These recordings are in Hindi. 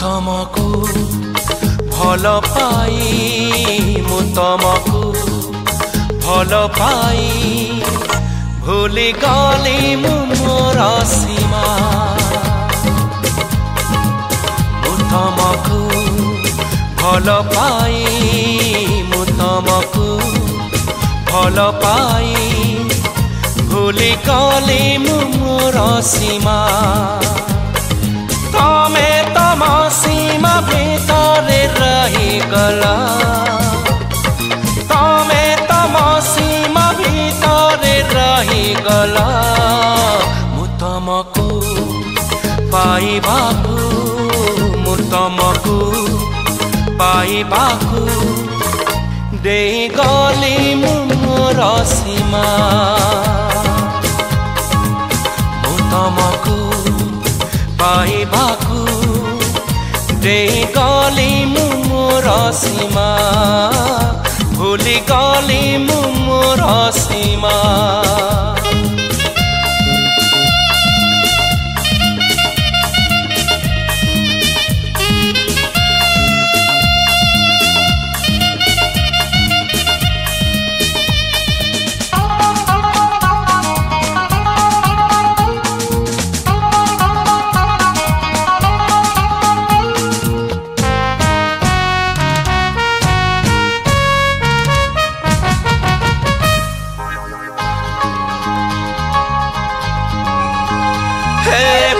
तुमको भल पाई मु तुमको भल पाई भूली गली मु मोर सीमा मु तुमको भल पाई मु तुमको भल पाई भूली गली मु मोर सीमा तमे तम सीमा भितर रही गला तमे तम सीमा भितर रही गला मु तुमको पाइबाकू मु तुमको पाइबाकू दे गली मु मोर सीमा मु तुमको पाइबाकू दे गली मु मोर सीमा भूली गली मु मोर सीमा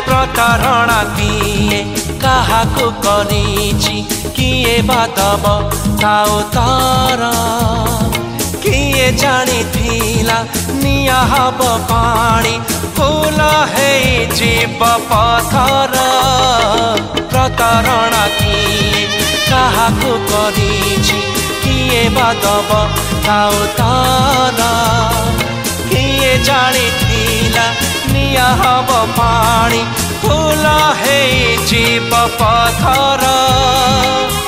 प्रतारणा किए काहाको करिछि किए बादब ताओ तारा किए जानिथिला निया हब पानी फूल है जीव पथर प्रतारणा किए काहाको करिछि किए बादब ताओ तारा किए जानिथिला निया हब पानी फूल है जीव पथर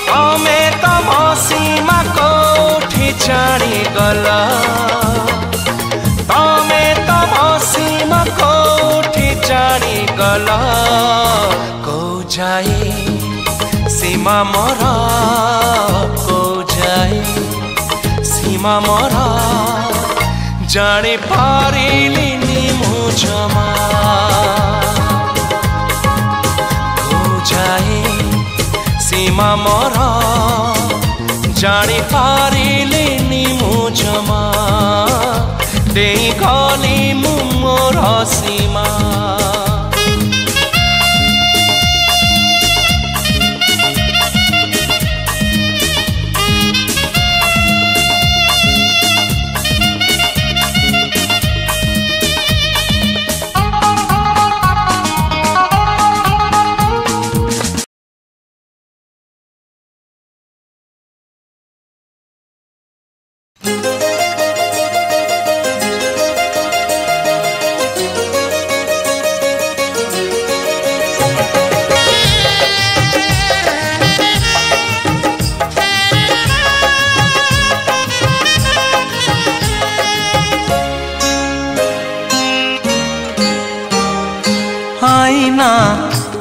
तमे तम सीमा कोठी जानी गला तमे तम सीमा कोठी जानी गला को जाए सीमा मोर को जाए सीमा मोर जानी पारिलिनी मु जमा सीमा मोर जानी पारिलिनी मु जमा दे गली मु मोर सीमा आईना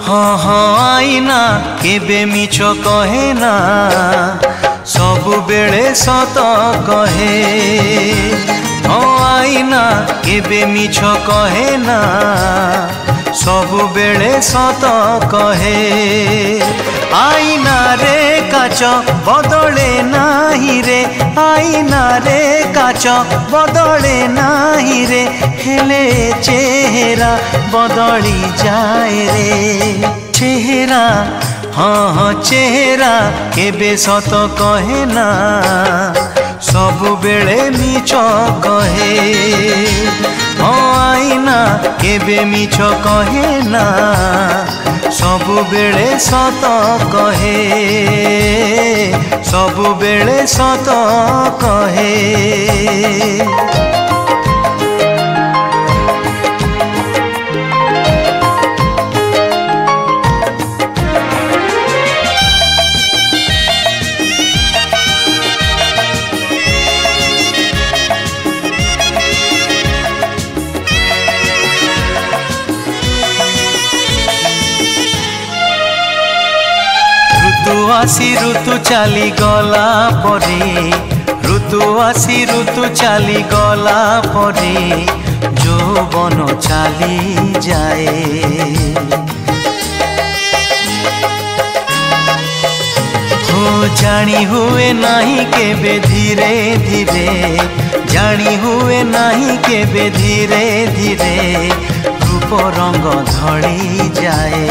हाँ हाँ आईना केबे मिछ कहे ना सबु बेले सत कहे हाँ आईना केबे मिछ कहे ना सबु बेले सत कहे आईना रे काच बदले नाही रे आईना रे काच बदले नाही रे हेले चेहरा बदली जाए रे चेहरा हाँ हाँ चेहरा केबे सत कहे ना सबु बेले मिछ कहे हाँ आईना केबे मिछ कहे ना सबु बेले सत कहे सबु बेले सत कहे आसी ऋतु चली गला परे ऋतु आसी ऋतु चली गला परे যৌবন চালি যায় हो जानी हुए नहीं केबे धीरे धीरे जानी हुए नहीं केबे धीरे धीरे रूप रंग धड़ी जाए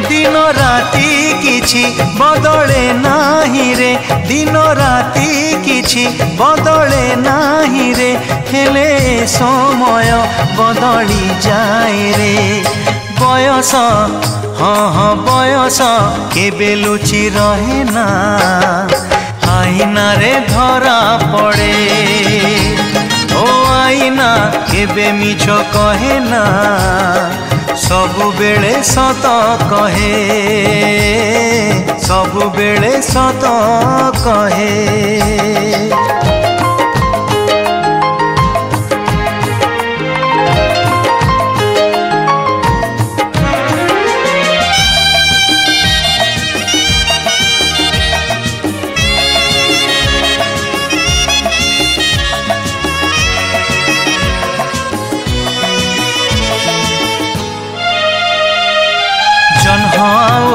दिन राति किछि बदले नाही रे दिन राति किछि बदले नाही रे हेले समय बदली जाए रे बयस हाँ हाँ बयस केबे लुचि रहे ना आईना रे धरा पड़े ओ आईना केबे मिछ कहे ना सबु बेले सत कहे सबु बेले सत कहे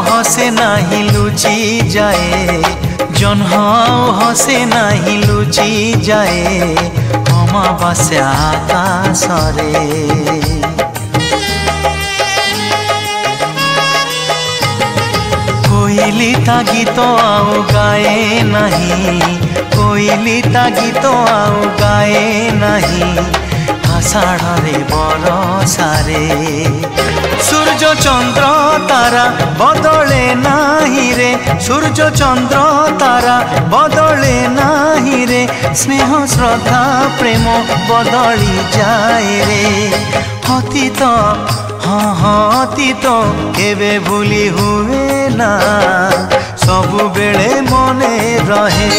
हसे नाही लुचि जाए जन्हाओ हसे नाही लुचि जाए अमावास्या आकाशरे कोइली ता गीत आउ गाए नहीं कोइली ता गीत आउ गाए नहीं आषाढ़ बरसारे सूर्य चंद्र तारा बदले नाही रे सूर्य चंद्र तारा बदले नाही रे स्नेह श्रद्धा प्रेम बदली जाए रे अतीत हाँ हाँ अतीत केबे भूली हुए ना सबु बेले मने रहे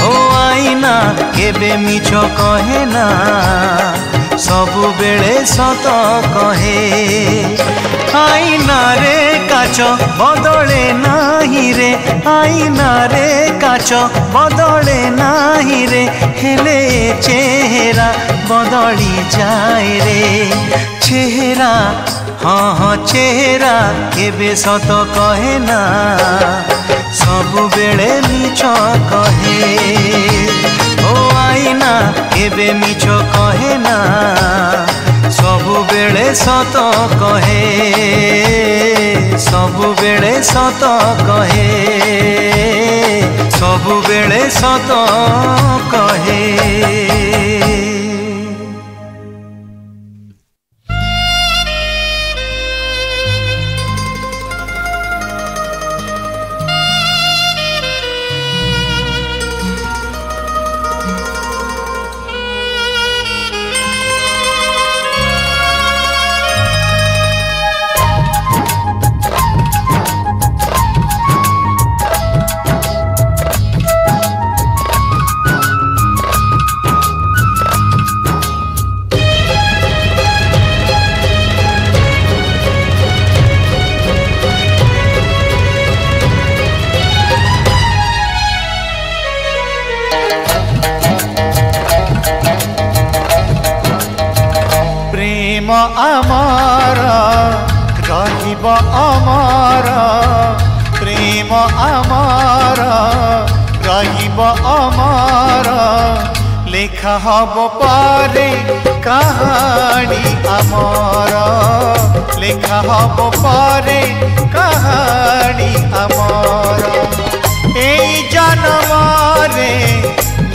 ओ आईना केबे मिछ कहे ना सबु बेले सत कहे आईना रे काच बदले नाही रे आईना रे काच बदले नाही रे हेले चेहरा बदली जाए रे चेहरा हाँ हाँ चेहरा केबे सत कहे ना सबु बेले मिछ कहे ओ आईना केबे मिछ कहे ना सबु बेले सत कहे सबु बेले सत कहे सबु बेले सत कहे आमार रहिब आमार प्रेम आमार रहिब आमार लेखा हब पारे कहानी आमार लेखा हब पारे कहानी आमार एई जन्मरे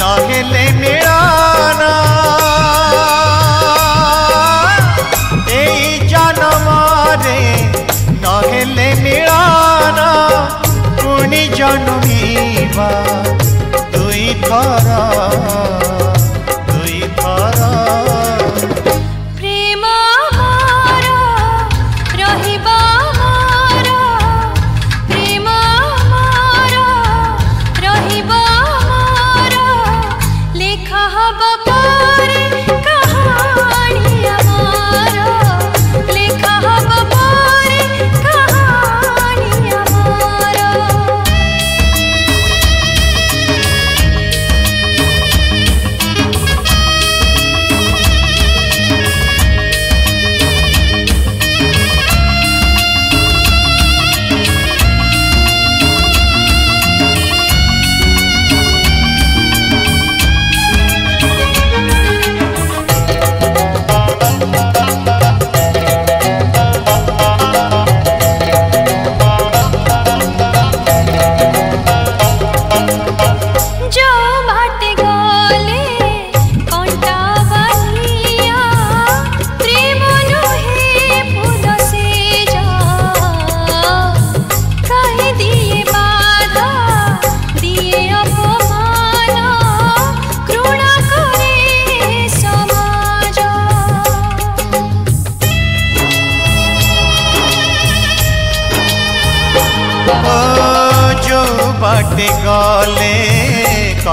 नहेले मिलाना नहेले मिलाना पुणी जन्मीबा दुई थर प्रेम आमार रहिबा आमार प्रेम आमार रहिबा आमार लेखा हब पारे कहानी आमार लेखा हब पारे कहानी आमार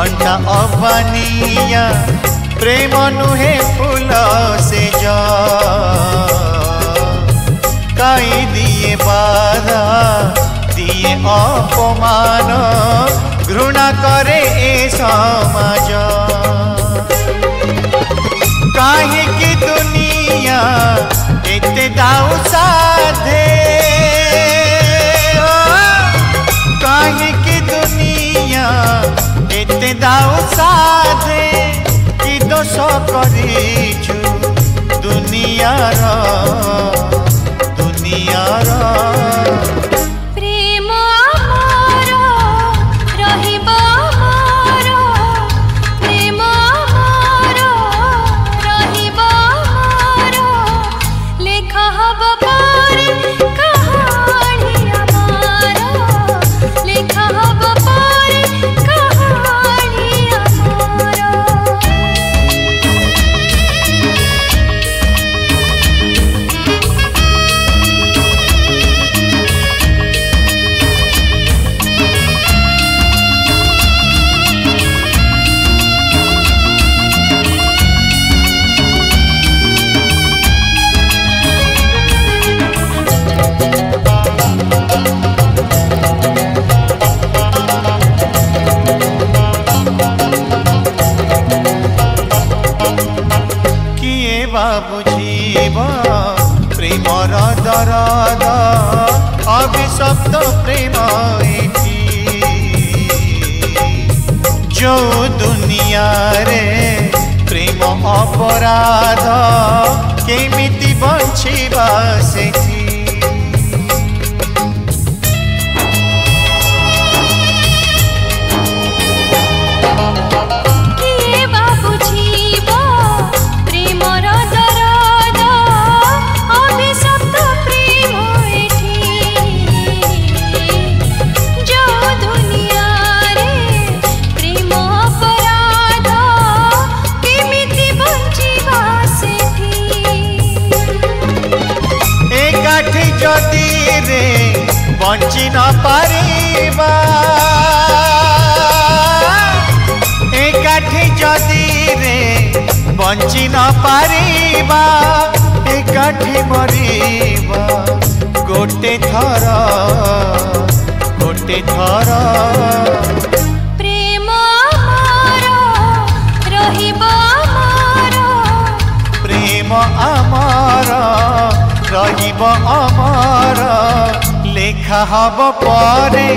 घंटा अबानिया प्रेम नुहे फूल से जा कई दिए बाधा दिए अपमान घृणा करे ए समाज कहीं दुनिया एते दाऊ साधे कहीं दुनिया एते दाऊ साधे कि दोष करिछु दुनियार प्रेम आमार रहिबा आमार प्रेम आमार रहिबा आमार लेखा हब पारे कहानी आमार लेखा हब पारे कहानी आमार बुझीब प्रेमर दरद अभिशप्त प्रेम जो दुनिया रे प्रेम अपराध केमिति बंचिबा सेठी जदि रे बंची न पारिबा एकाठी जदि रे बंची न पारिबा एकाठी मरिबा गोटे थर प्रेम आमार रहिबा आमार प्रेम आमार रहिब अमर लेखा हब पारे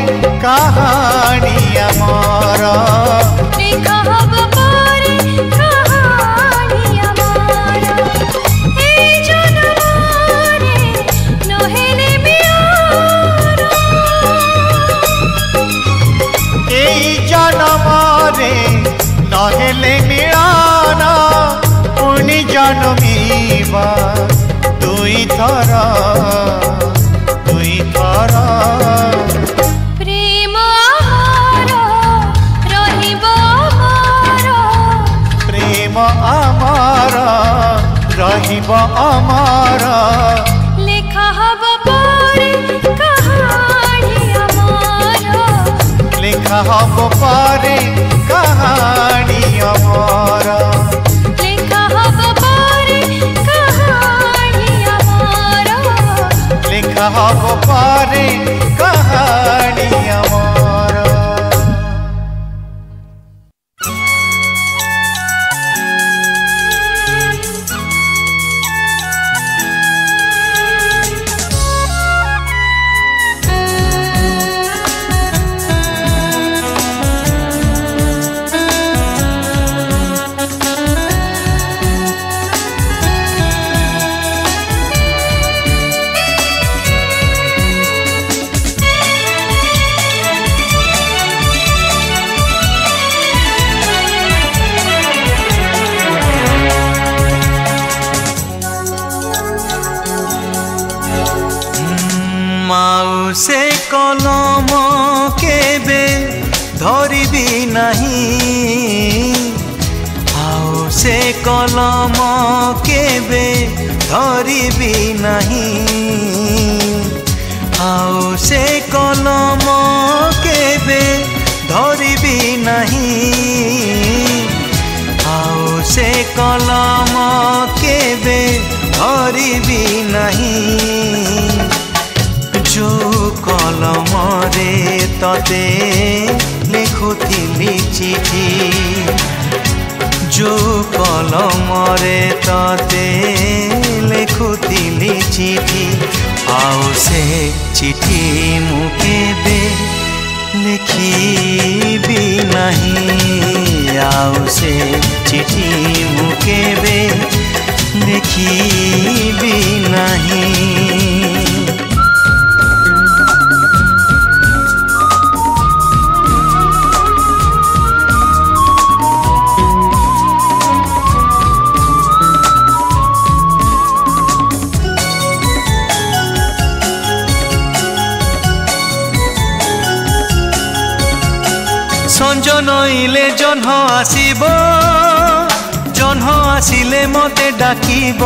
कहानी अमर लेखा हब पारे कहानी अमर ए जनमारे नहेले बियार ए जनमारे नहेले मिलान पुनि जन्मीबा दुई थर प्रेम आमार रहिबा आमार प्रेम आमार रहिबा आमार लेखा हब पारे कहानी अमर लेखा हब पारे कहानी अमर लेखा हब पारे कहानी अमर लेखा हब पारे कहानी अमर से कलम केबे धरिबी नहीं आउ से कलम केबे धरिबी नहीं आउ से कलम केबे धरिबी नहीं तते लिखुथिली चिठी जो कलमरे तते लिखुथिली चिठी आउ से चिठी मु केबे लिखिबी नहीं आउ से चिठी मु केबे लिखिबी नहीं। संज नईले जह्न आसीब जह्न आसिले मते डाकिब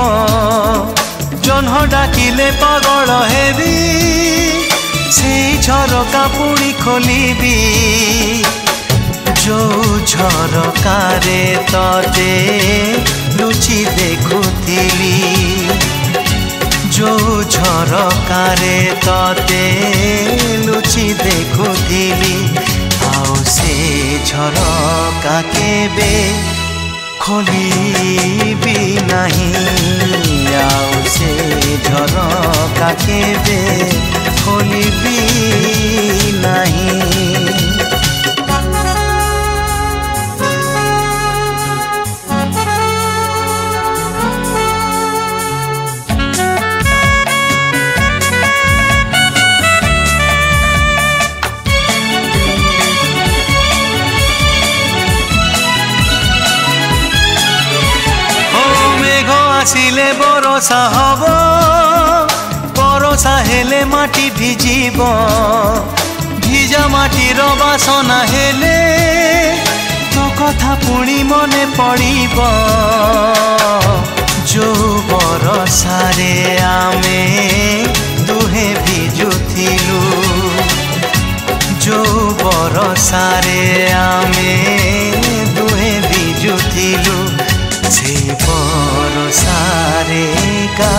जह्न डाकिले पागल हेबी से झरका पुणी खोलिबी जो झरकारे तते लुचि देखुथिली जो झरकारे तते लुचि देखुथिली आउ से झरका केबे खोलिबी नहीं आउ से झरका केबे खोलिबी नहीं। आसिले बरसा हब बरसा हेले माटी भिजिब भिजा माटीर बासना हेले तो कथा पुणी मने पड़िब जो बरसारे आमे दुहे भिजुथिलु जो बरसारे आमे दुहे भिजुथिलु से बरसारे का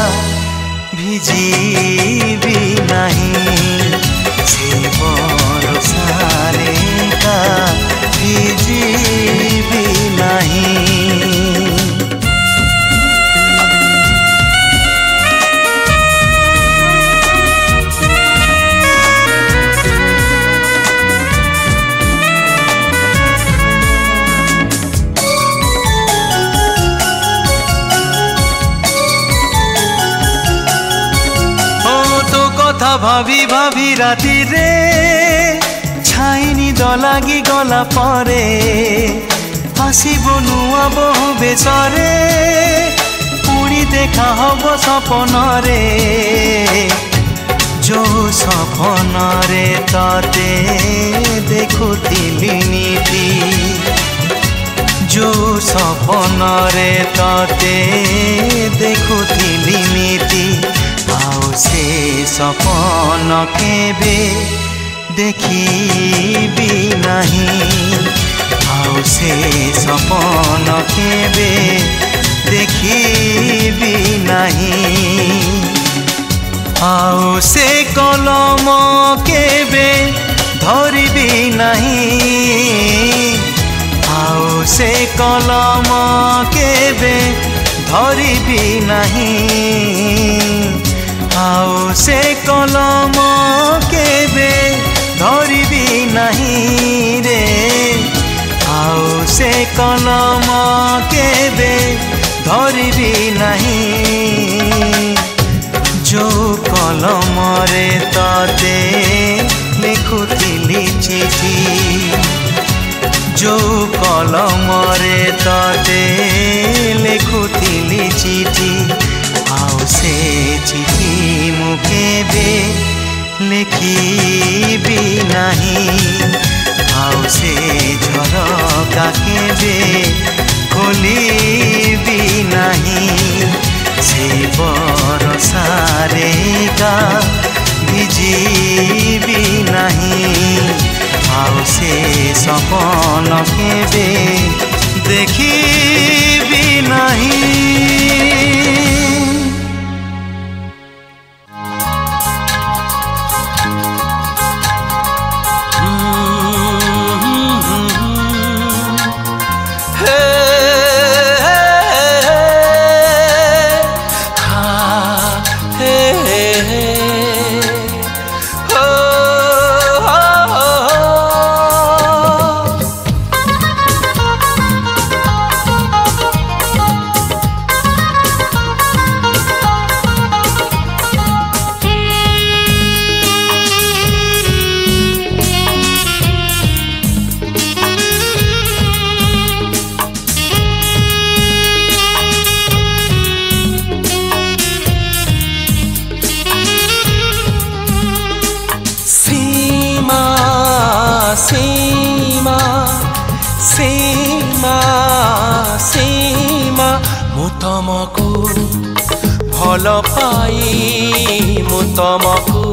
भिजिबी नहीं से बरसारे का भिजिबी नहीं। कथा भाभी भाभी राति रे छाइनी दलागी गला परे आसिब नुआ बहु बेसरे पुणी देखा हब सपन रे जो सपन रे तते देखुथिली नीति जो सपन रे तते देखुथिली नीति आउ से सपन केबे देखिबी नहीं आउ से सपन केबे देखिबी नहीं आउ से कलम केबे धरिबी नहीं आउ से कलम केबे धरिबी नहीं आउ से कलम केबे धरिबी नहीं रे आउ से कलम केबे धरिबी नहीं जो कलम रे तते लिखुथिली चिठी जो कलम रे तते लिखुथिली चिठी आउ से चिठी मु केबे लिखिबी नहीं आउ से झरका केबे खोलिबी नहीं से बरसारे का भिजिबी नहीं आउ से सपन केबे देखिबी नहीं। सीमा सीमा मु तुमको भल पाई मु तुमको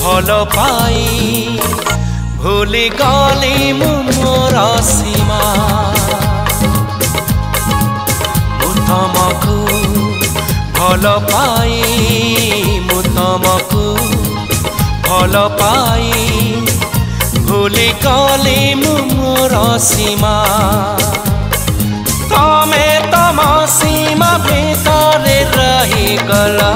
भल पाई भूली गली मु मोर सीमा मु तुमको भल पाई मु तुमको भल पाई भूली गली मु मोर सीमा तमे तम सीमा भीतर रही गला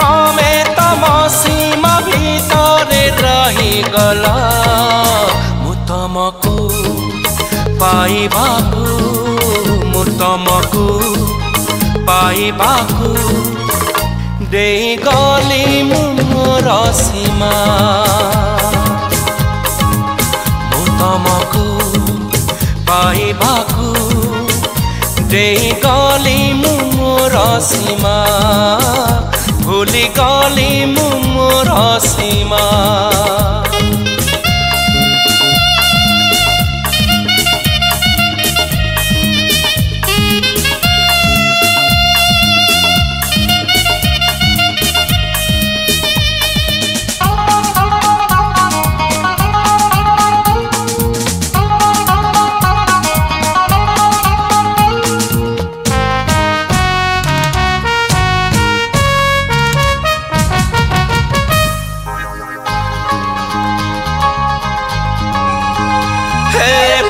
तमे तम सीमा भीतर रही गला मु तुमको पाइबाकू मु तुमको पाइबाकू देई गली मु मोर सीमा मु तुमको पाइबाकू देई गली मु मोर सीमा भूली गली मु मोर सीमा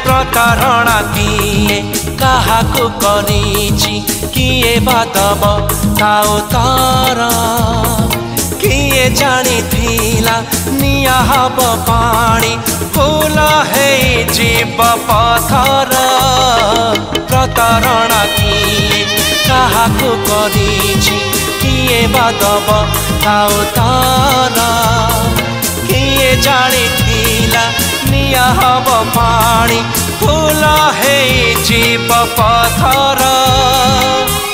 प्रतारणा किए काहाको करिछि किए बादब ताओ तारा किए जानिथिला निया हब पानी फूल है जीव पथर प्रतारणा किए काहाको करिछि किए बादब ताओ तारा किए जानिथिला निया हब पानी फूल है जीव पथर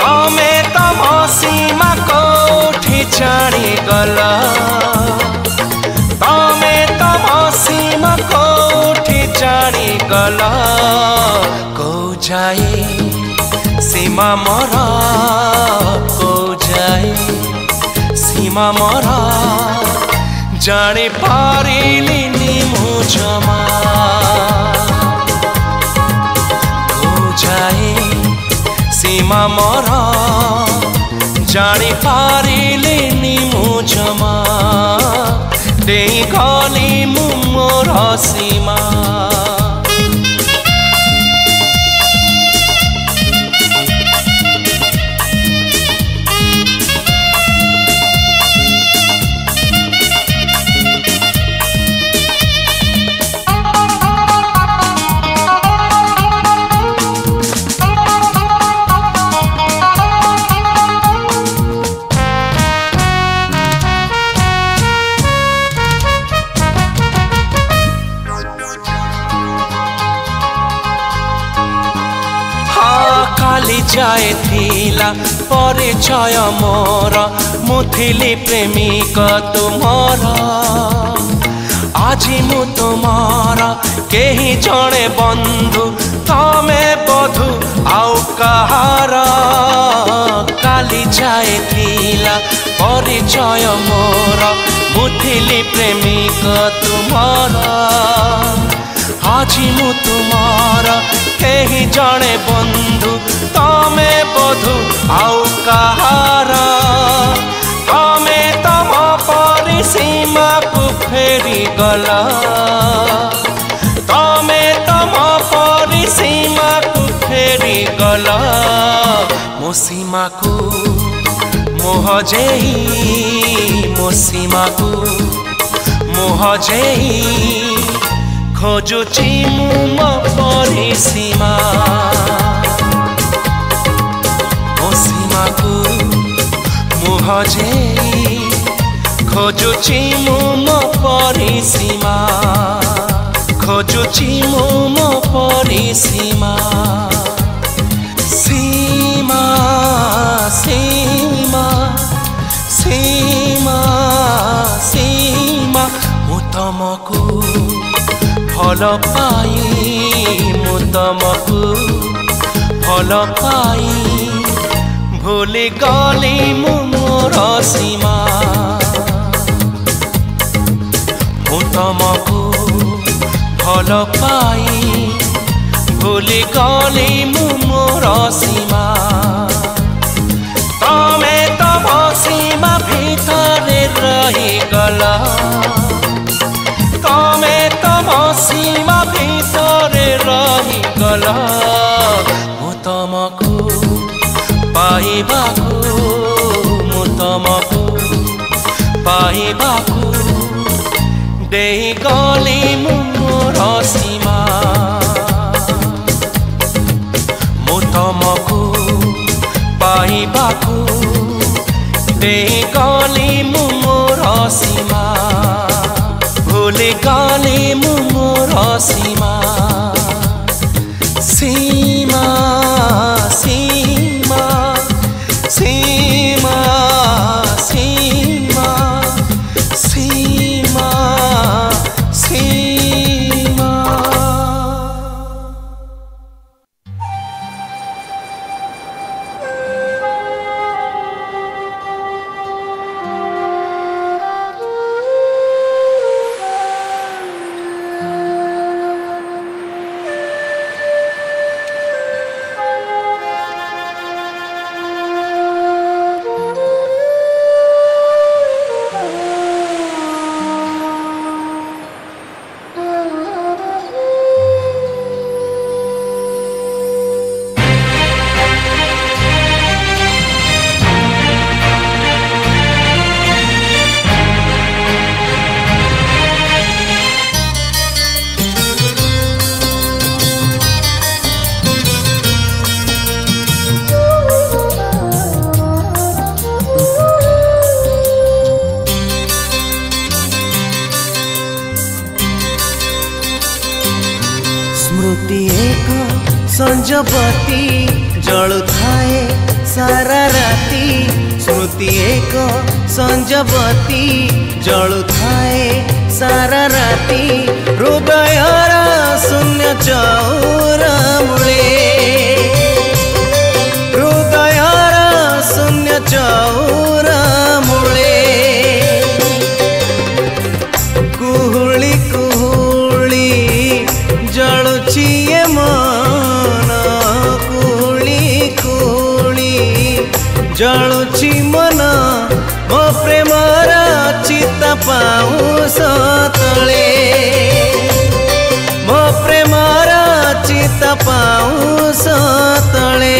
तमे तम सीमा कोठी जानी गला तमे तम सीमा कोठी जानी गला को जाए सीमा मोरा को जाए सीमा मोरा जानी पारिलिनी मु जमा सीमा मोरा जानी पारिलिनी मु जमा देई गली मु मोर सीमा जाए थिला परिचय मोर मुथिली प्रेमिक तुमर आज मु तुमर केही जणे बंधु तमे बधु आउ कहार काली जाए थिला परिचय मोर मुथिली प्रेमिक तुमर आज मु तुमर केही जणे बंधु तमे बधु आउ कहार तमे तम परी सीमा को फेरी गला तमे तम परी सीमा को फेरी गला मो सीमा को मोह जेही मो सीमा को मोह जेही खोजुची मु परी सीमा मो सीमा को मुह जेई खोजुची मु परी सीमा खोजुची मु परी सीमा सीमा सीमा सीमा सीमा मु तुमको ଭଲ ପାଇ ମୁଁ ତମକୁ ଭଲ ପାଇ ଭୁଲି ଗଲି ମୁଁ ମୋର ସୀମା ମୁଁ ତମକୁ ଭଲ ପାଇ ଭୁଲି ଗଲି ମୁଁ ମୋର ସୀମା ତମେ ତମ ସୀମା ଭିତରେ ରହିଗଲ ତମେ ତମ ସୀମା ଭିତରେ ରହିଗଲ ମୁଁ ତମକୁ ପାଇବାକୁ ମୁଁ ତମକୁ ପାଇବାକୁ ଦେଇଗଲି ମୁଁ ମୋର ସୀମା ମୁଁ ତମକୁ ପାଇବାକୁ ଦେଇଗଲି ମୁଁ ମୋର ସୀମା ଭୁଲି ଗଲି ମୁଁ ମୋର ସୀମା ସୀମା ସୀମା ସୀମା ସୀମା ସୀମା ସୀମା स्मृति एक संजबती जलुथाए सारा राती स्मृति एक संजबती जलुथाए सारा राती हृदयर शून्य चौर मूले हृदयर शून्य चौर मूले कुहुली कुहुली जलुची ये मन कुहुली कुहुली जलुची मन मो प्रेमर चिता पाउस तले मो प्रेमर चिता पाउस तले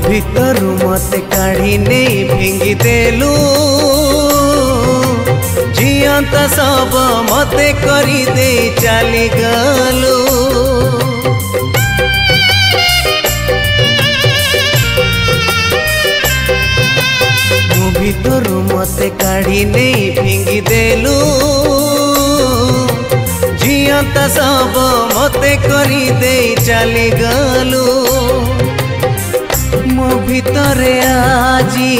भीतरु मते काढ़ी नहीं भेंगी देलु जियंत सब मते करी दे चली गलु मु भीतरु मते काढ़ी नहीं भेंगी देलु जियंत सब मते करी दे चली गलु मो भितरे आजी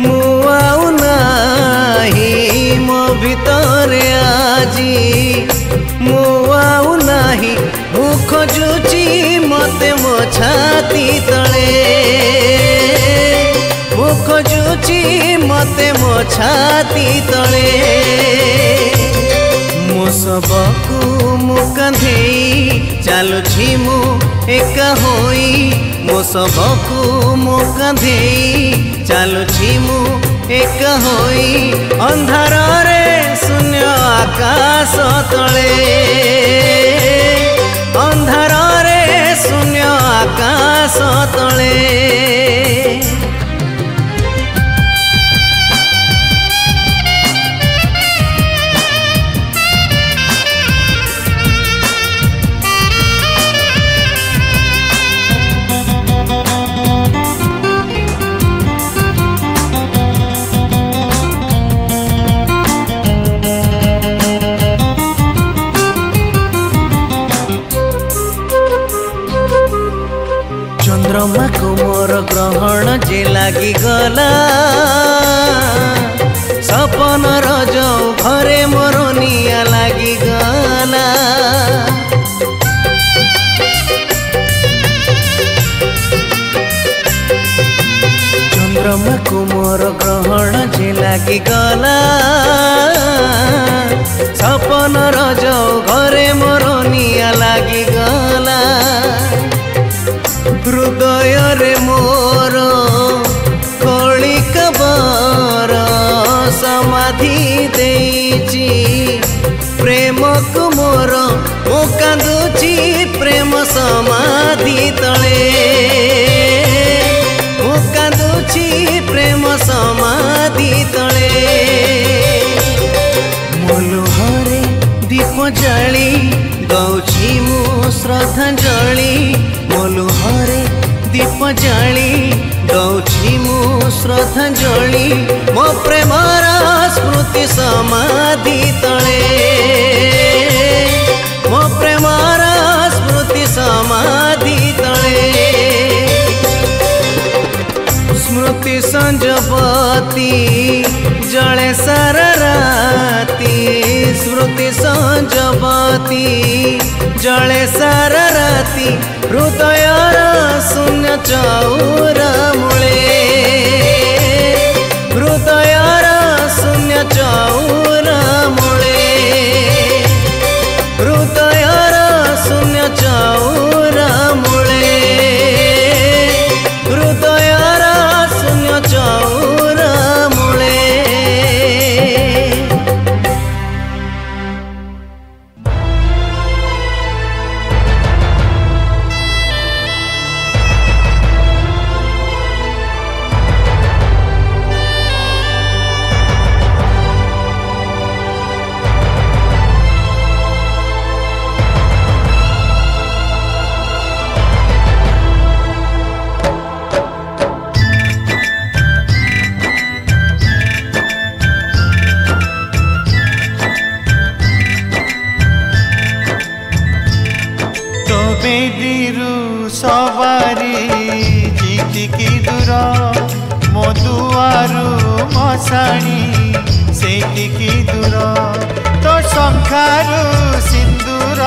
मु आउ नाही मो भितरे आजी मु आउ नाही मु खोजुची मते मो छाती तले मु खोजुची मते मो छाती तले मो सबकु मु कांधेई चालुछि मु एका होई मो सबकु मो कांधेई चालुछि मु एक होई अंधार रे शून्य आकाश तले अंधार रे शून्य आकाश तले चंद्रमा को मोर ग्रहण जे लागी गला सपन रजौ घरे मोर निया लागी गला चंद्रमा को मोर ग्रहण जे लागी गला सपन रजौ घरे मोर निया लागी गला हृदय रे मोर कलिका बर समाधि देइची प्रेम को मोर मो कांदुची प्रेम समाधि तले मो कांदुची प्रेम समाधि तले मोलुहरे दीप जाली दौची मु श्रद्धांजलि मोलुहरे दीप जाली दौची मु श्रद्धांजलि मो प्रेमर स्मृति समाधि तले मो प्रेमर स्मृति समाधि तले स्मृति संजपति जले सारा राती स्मृति संजपति जले सारा राती हृदयर शून्य चौर मूले हृदयर शून्य चौर मूले हृदयर शून्य चौर मूले हृदयर शून्य चौर मूले सवारी जीतिकी दूर मो दुआरु मशाणी सेतिकी दूर तो शंखारु सिंदूर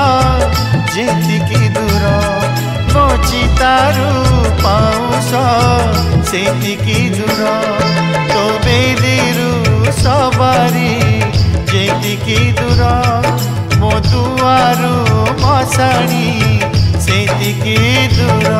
जीतिकी दूर मो चितारु पाउस सेतिकी दूर तो बेदीरु सवारी जीतिकी दूर मो दुआरु मशाणी सेतिकी दूर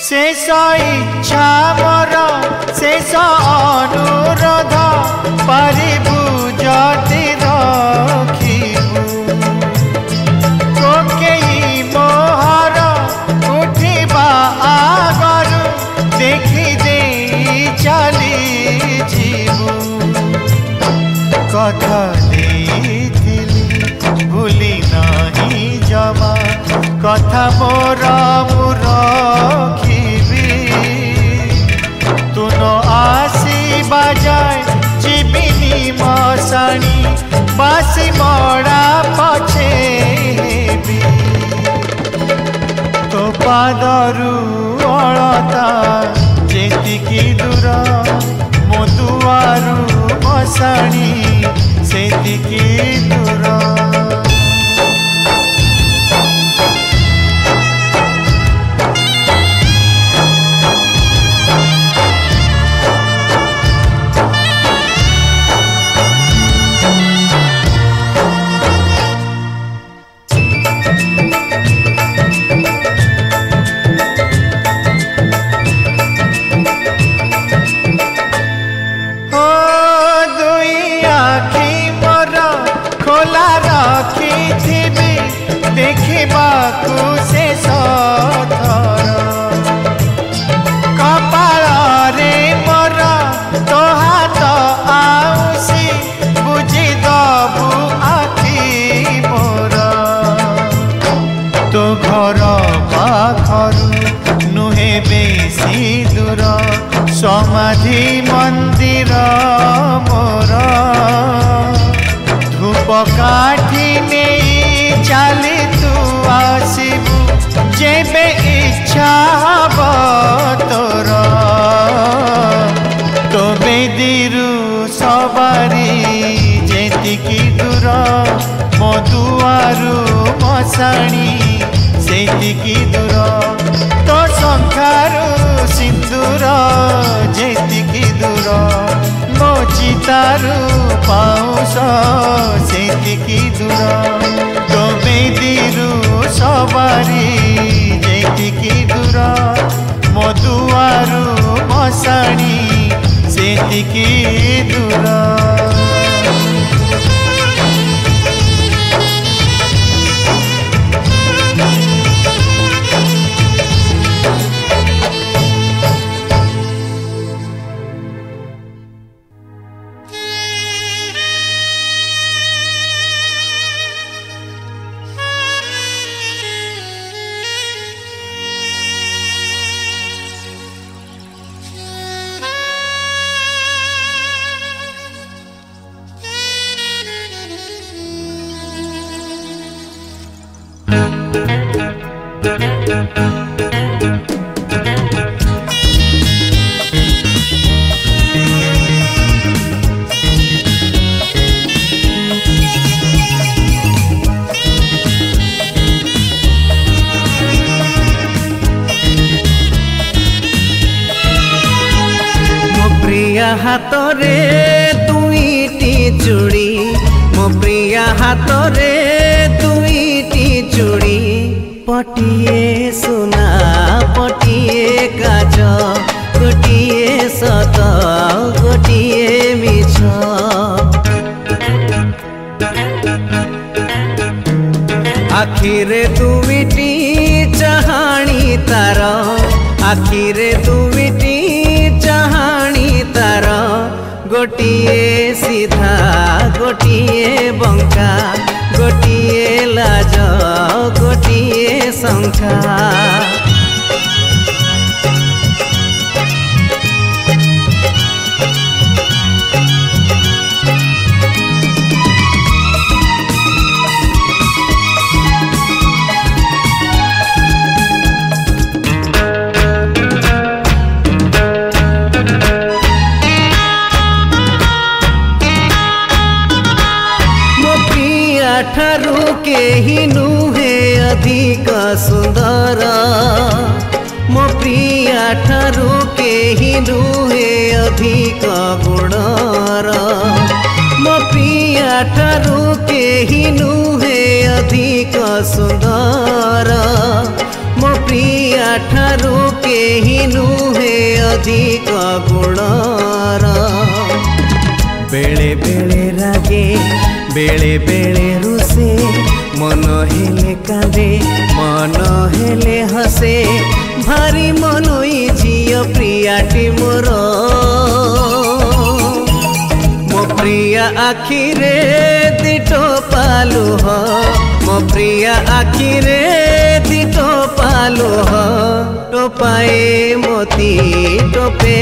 शेष इच्छा मोर शेष अनुरोध पारिबु जति रखिबु कोकेई मोहर उठिबा आगरु देखि दे चली जीवु कथा देइथिली भूली नाही जमा कथा मोर तुनो आसी बाजाय जीविनी मशाणी बासी मोड़ा पछे भी तो पादरु अलता जेतिकी दूर मो दुआरु मशाणी सेतिकी दूर घर पाखरु नुहे बेसी दूर समाधि मंदिर मोर धूप काठी नहीं चली तू आसबू जेबे इच्छा हब तोर तो बेदीरु सवारी जेतिकी दूर मो दुआरु मशाणी सेतिकी दूर तो शंखारु सिंदूर जेतिकी दूर मो चितारु पाउस सेतिकी दूर तो बेदीरु सवारी जेतिकी दूर मो दुआरु मशाणी सेतिकी दूर। हातरे दुईटी चूड़ी मो प्रिया हातरे दुईटी चूड़ी पटिए सुना पटिए काज गोटिए सत गोटिए मिछ आखिरे दुईटी चाहाणी तार आखिरे दुईटी चाहाणी तार गोटिए सीधा गोटिए बंका गोटिए लाज गोटिए शंखा ठारू के ही नुहे अधिक सुंदर मो प्रिया ठारू के ही नुहे अधिक गुणर मो प्रिया ठारू के ही नुहे अधिक सुंदर मो प्रिया ठारू के ही नुहे अधिक गुणर बेले बेले रागे बेले बेले रुसे मन हेले कांदे मन हेले हसे भारी मनोई झियो प्रियाटी मोर मो प्रिया आखिरे दिटो पालुह मो प्रिया आखिरे दिटो पालुह टोपाए मोती टोपे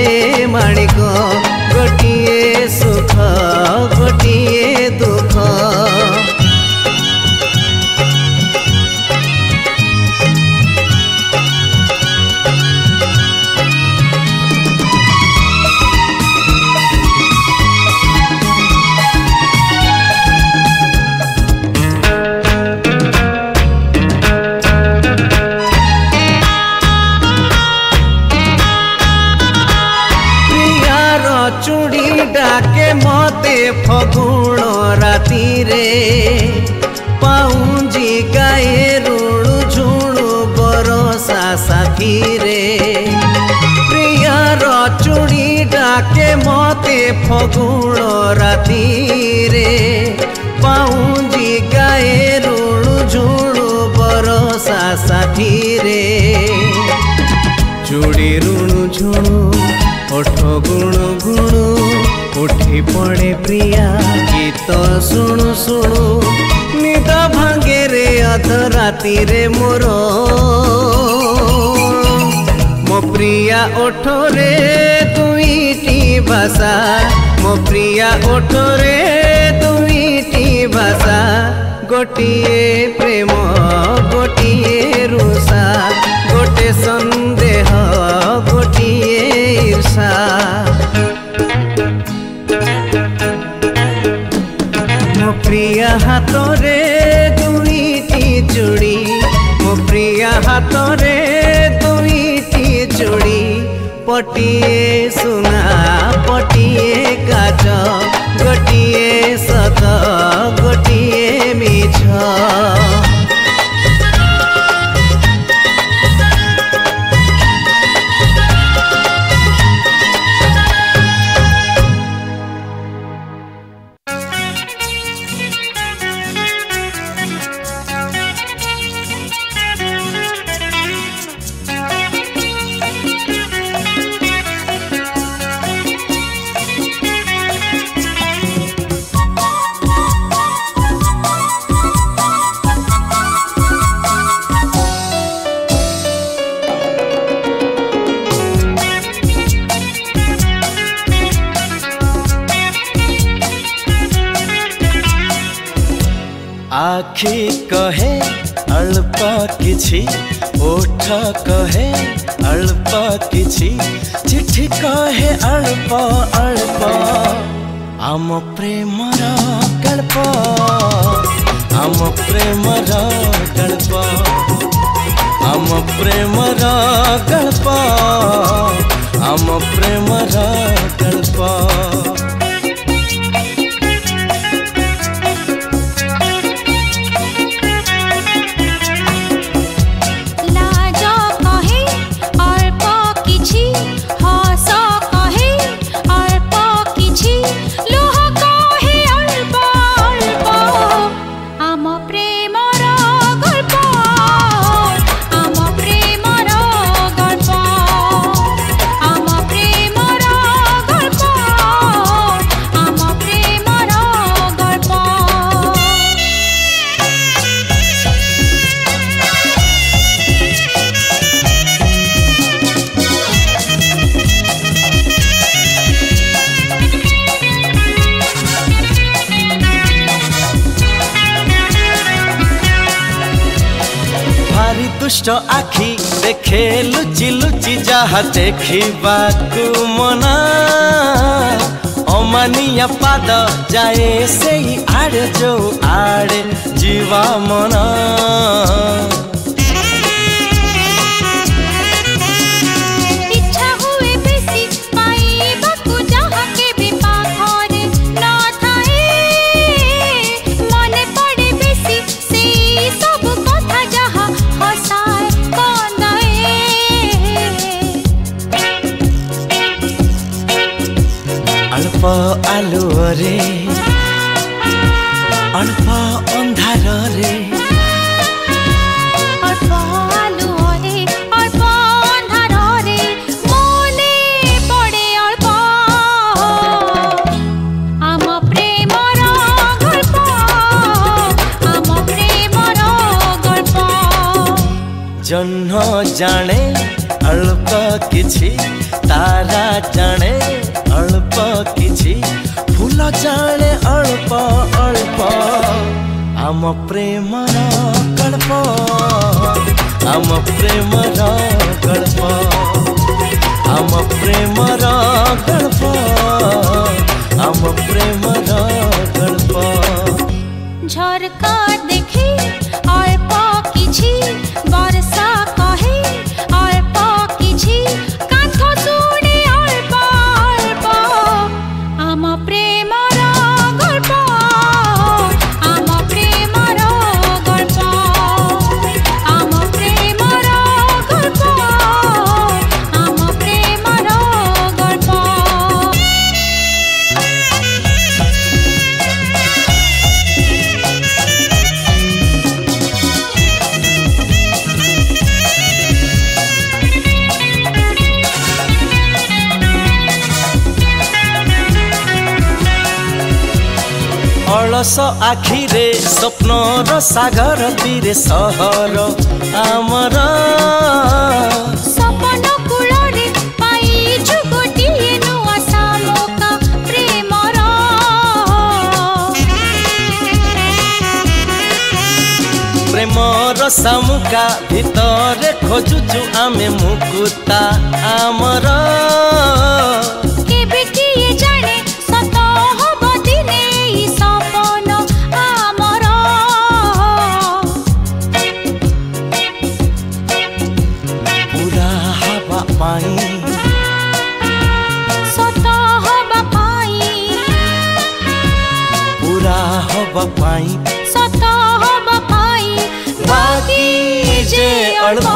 माणिक गोटिए सुख गोटिए दुख चूड़ी डाके मते फगुण राती रे पाउंजी गाए रुणु झुणु बरसा साथी रे प्रियार चूड़ी डाके मते फगुण राती रे पाउंजी गाए रुणु झुणु बरसा साथी रे चूड़ी रुणु झुणु ओठ गुणु गुणु उठी पड़े प्रिया गीत शुणु शुणु निद भांगे रे अध राति रे मोर मो प्रिया ओठरे दुईटी भाषा मो प्रिया ओठरे दुईटी भाषा गोटिए प्रेम गोटिए रुषा गोटे संदेह गोटिए ईर्षा मो प्रिया हाथरे दुईटी चूड़ी मो प्रिया हाथरे दुईटी चूड़ी पटिए सुना पटिए काच गोटिए सत गोटिए मिछ आखि कहे अल्प किछि ओठ कहे अल्प किछि चिट्ठी कहे अल्प अल्प आम प्रेमर गल्प आम प्रेमर गल्प आम प्रेमर गल्प आम प्रेमर गल्प दुष्ट आखि देखे लुचि लुचि जहा देखा मना अमानिया पाद जाए से आड़े जो आड़े जीवा मना अल्प आलुओ रे अल्प अंधार रे अल्प आलुओ रे अल्प अंधार रे मने पड़े अल्प आम प्रेमर गल्प आम प्रेमर गल्प जह्न जाने अल्प किछि तारा जाने अल्प किछि फूल जाने अल्प अल्प आम प्रेमर गल्प आम प्रेमर गल्प आम प्रेमर गल्प आम प्रेमर गल्प झरका देखी अल्प किछि वर्षा कहे अल्प किछि कांथ सुने अल्प अल्प आम प्रेमर गल्प आम प्रेमर गल्प आम प्रेमर गल्प आम प्रेमर अलस आखिरे स्वप्नर सागर तीरे सहर आमर सपन कूଳରେ पाइछु गोटिए नुआ सामुका प्रेमर प्रेमर सामुका भितरे खोजुछु आमे मुकुता आमर केबे किए जाने सत हब दिने ई सपन आमर पूरा हवा पाई सत हब पाई पूरा हवा पाई सत हब पाई बाकी जे अल्प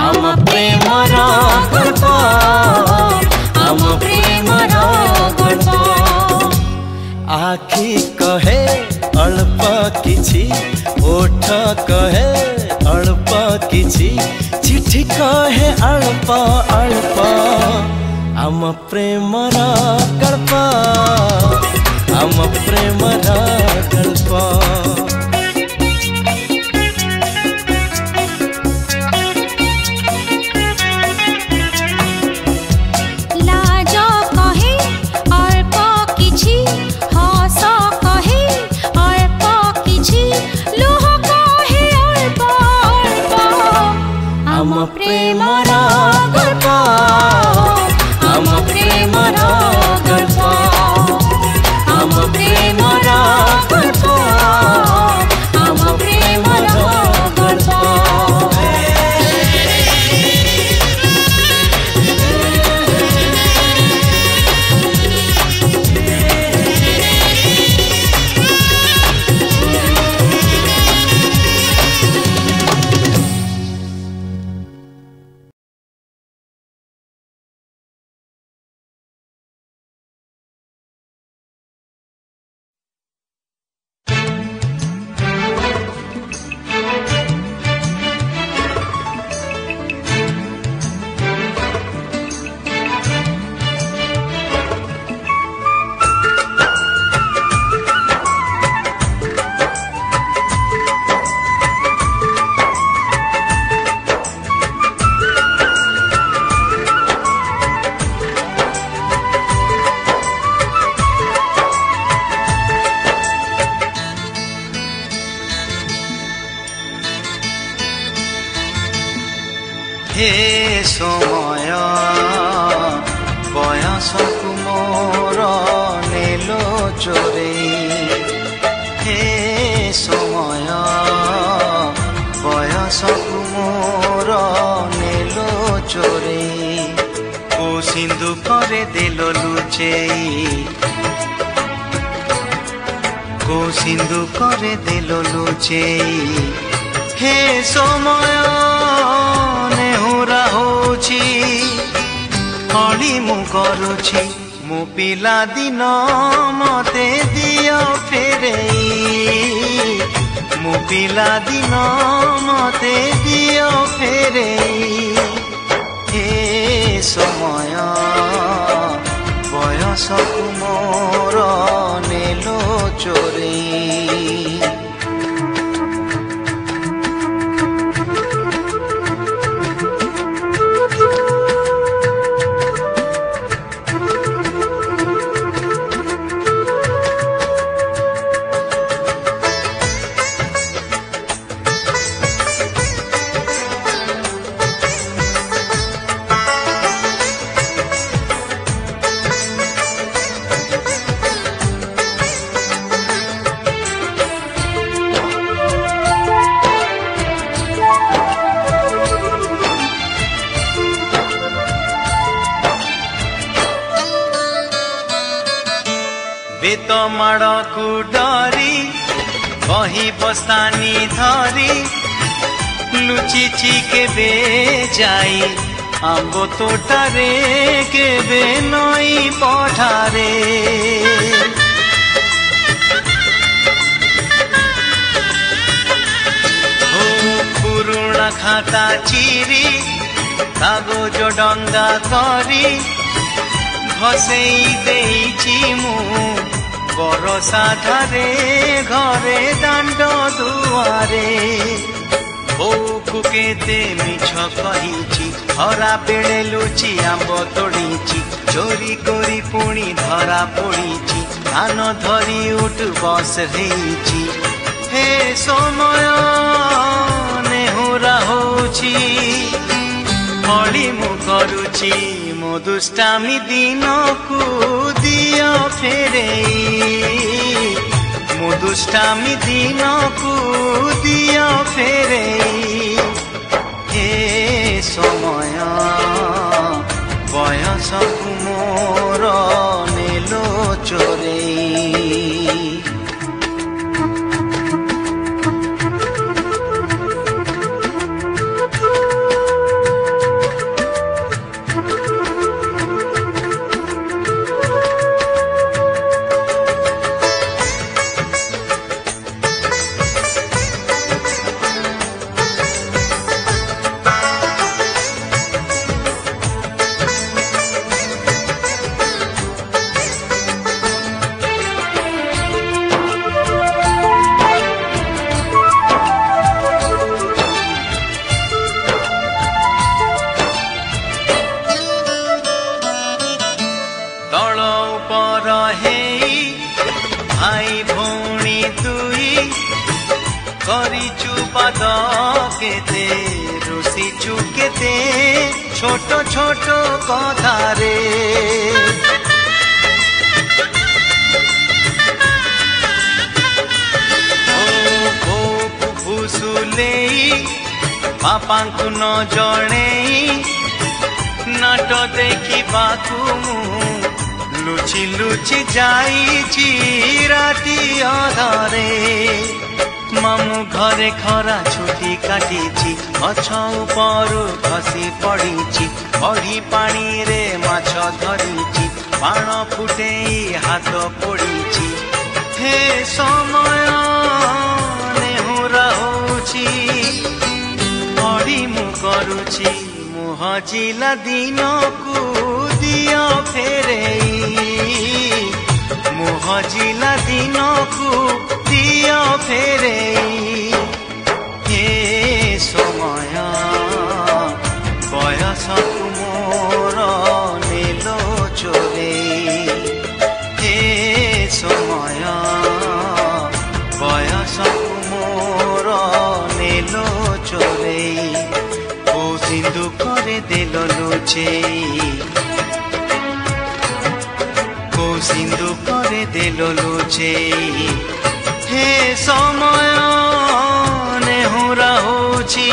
आम प्रेमर गल्प आम प्रेमर गल्प आखि कहे अल्प किछि ओठ कहे अल्प किछि चिठी कहे अल्प अल्प आम प्रेमर गल्प आम प्रेमर गल्प लाज कहे अल्प किछि हस कहे अल्प किछि लोह कहे अल्प अल्प आम प्रेमर गल्प आम प्रेमर गल्प आम प्रेमर गल्प आम प्रेमर गल्प हे समय बयसकु मोर नेलो चोरे हे समय बयसकु मोर नेलो चोरे को सिंधु करे देलो लुचेई को सिंधु करे देलो लुचेई हे समय नेहुरा होछि हळी मु करुछि मु पिला दिन मते दियो फेरेई मु पिला दिन मते दियो फेरेई हे समय बयसकु मोर नेलो चोरेई बेत माड़कू डरी बही बस्तानी धरी लुचिची केबे जाई आंबो तोटारे केबे नई पठारे ओ पुरुणा खाता चिरी कागज डंगा करी भसेई देइछि मु बरसा धारे घरे दांड दुआरे बोकु केते मिछ कहिछि हरा बेले लुचि आंब तोड़ीछि चोरी कोरी पुणी धरा पड़ीछि कान धरी उठ बस हेछि हे समय नेहुरा होछि हली मु करुछि मो दुष्टामी दिन को दियो फेरेई मो दुष्टामी दिन को दियो फेरेई हे समय बयस मोर नेलो चोरेई छोट छोट कथारे फुसुले बापा को न जणे नाट देखिबाकू लुचि लुचि जाइछि राति अधरे मामू घरे खरा छुटी काटिछि गछ उपरु खसी पड़िछि बड़ी पानी रे माछ धरिछि बाण फुटेई हाथ पड़िछि हे समय नेहुरा होछि बड़ी मु करुछि मुह जिला दिन को दियो फेरेई मुह जिला दिन को दियो फेरेई हे समय बयस मोर नेलो चोरेई हे समय बयस मोर नेलो चोरेई ओ सिंधु करे देलो लुचेई ओ सिंधु करे देलो लुचेई हे समय नेहुरा होछि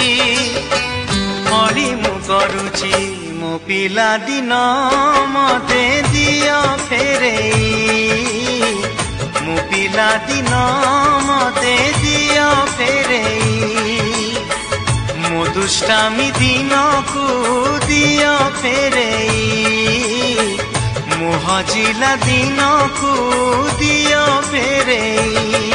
हली मु करुछि मो पिला दिन मते दियो फेरेई मो पिला दिन मते दियो फेरेई मो दुष्टामी दिन को दियो फेरेई मो हजिला दिन को दियो फेरेई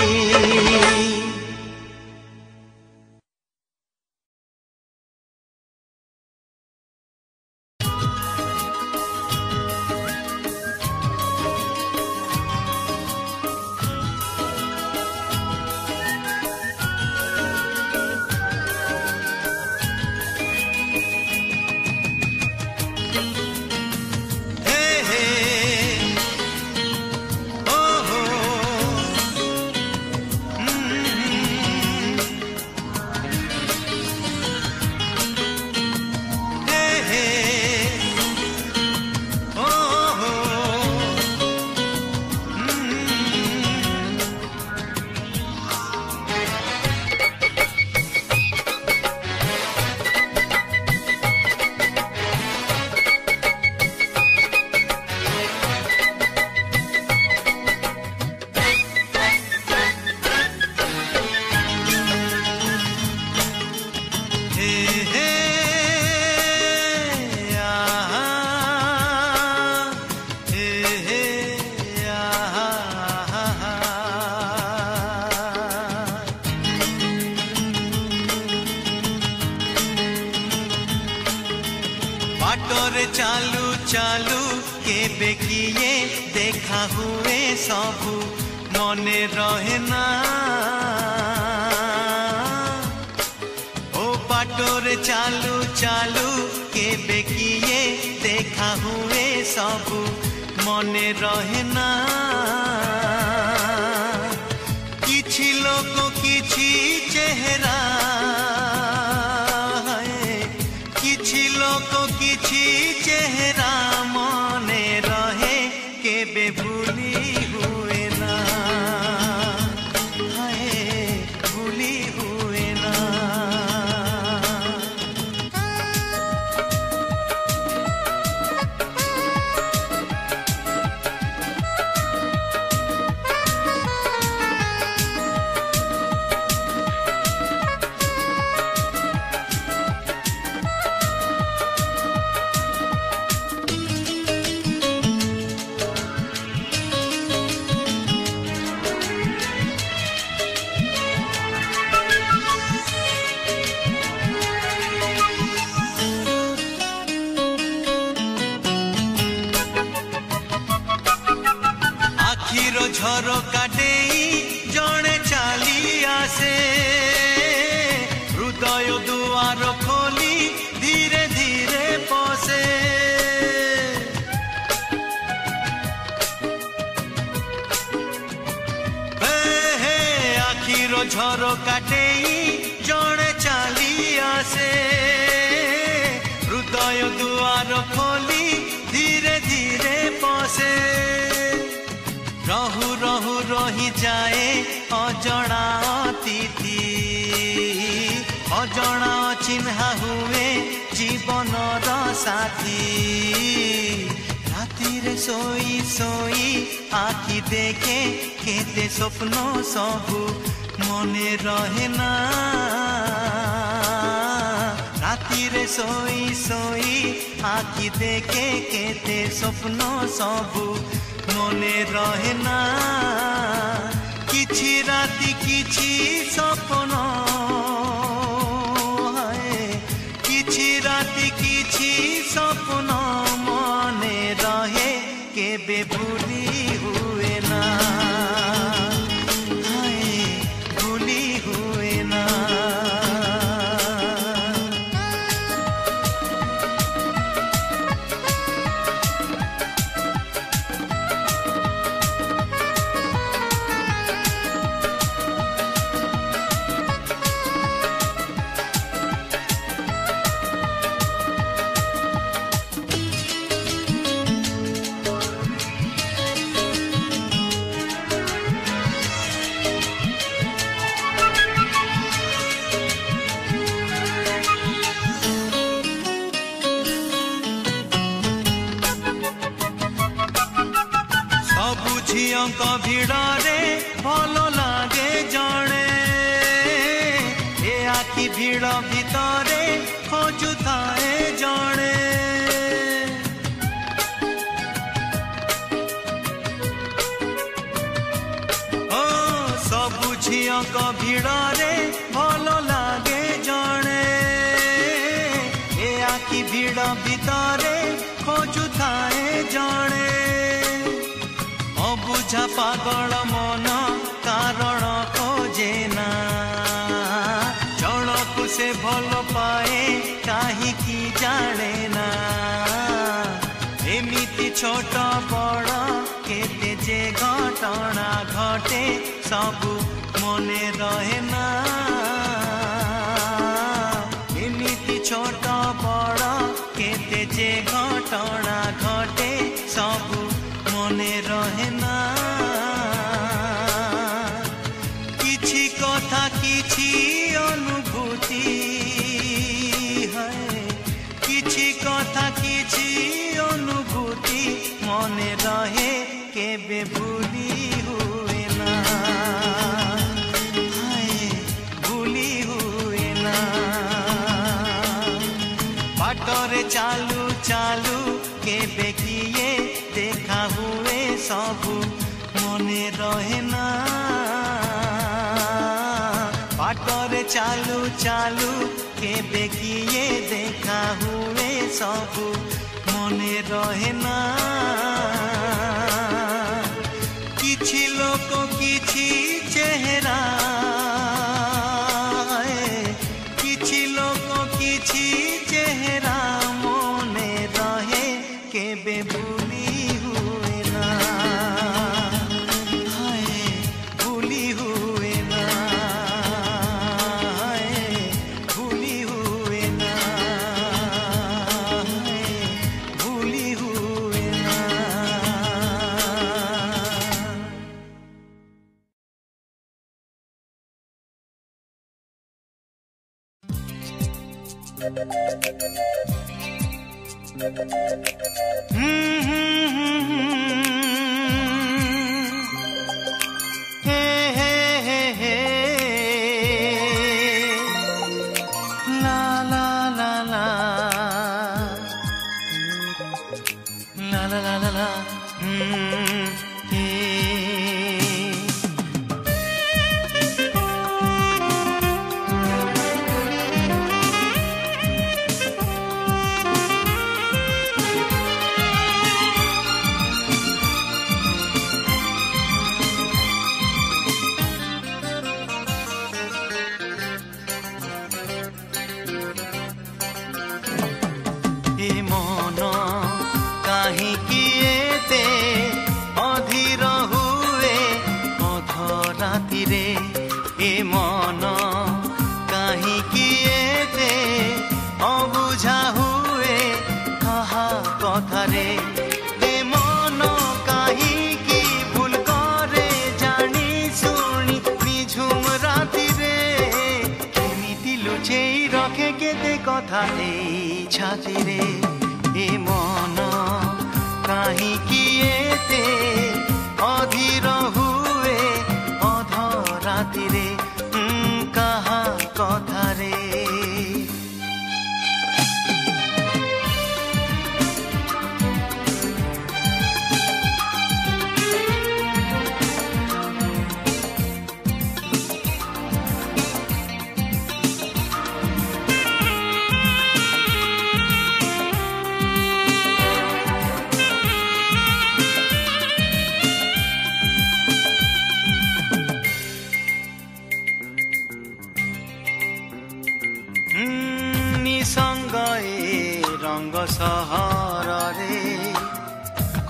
बाटरे चालू चालू केबे किए देखा हुए सबू मने रहे ना ओ बाटरे चालू चालू केबे किए देखा हुए सबू मने रहे ना किछि लोक किछि चेहरा किछि लोक किछि चेहरा मने रहे केबे भूली हुए ना भूली हुए ना झरका देई जणे चाली आसे हृदय दुआर खोली धीरे धीरे पसे हे आखिर झरका देई जणे चाली आसे हृदय दुआर खोली धीरे धीरे पसे रहु रहु रही जाए अजଣା अतिथि अजଣା चिन्हा हुए जीवन साथी राति रे सोई सोई आखि देखे केते स्वप्न सबू मने रहे ना राति रे सोई सोई आखि देखे केते स्वप्न सबू मने रहे ना किछि राति किछि सपन किछि राति किछि सपन मने रहे केबे भूली हुए ना भूली हुए ना झियों भिड़े भल लगे जड़े ए आखि भिड़ भितरे खोजु थाए जड़े ओ सबु झियों भिड़े भल लगे जड़े ए आखि भिड़ भितरे खोजु थाए जड़े बुझा पागल मन कारण खोजे ना जणकु से भल पाए काहे की जाने ना एमिति छोट बड़ केते जे घटना घटे सबु मने रहे ना एमिति छोट बड़ केते जे घटना घटे सबु मने रहे ना किछि कथा किछि अनुभूति है किछि कथा किछि अनुभूति मने रहे केबे भूली हुए ना भूली हुए ना बाटरे चालू चालू केबे किए देखा हुए सबू मने रहे ना बाटरे चालू चालू केबे किए देखा हुए सबु मने रहे ना किछि लोक किछि चेहरा किछि लोक किछि चेहरा मने रहे केबे भूली हुए ना हाय भूली हुए ना भूली हुए ना भूली हुए ना। हे हे हे हे ला ला ला ला ला ला ला ला ला हे मन काहीकि एते अधीर हुए अध राति रे ए मन काहीकि एते अबुझा हुए कहा कथा रे ए मन काहीकि भूल करे जानी सुनी निझुम राति रे केमिति लुचेई रखे केते कथा ए छाती रे ए मन काहीकि एते अधीर हुए अध राति रे कहा कथा रे। निसंगए रंग सहर रे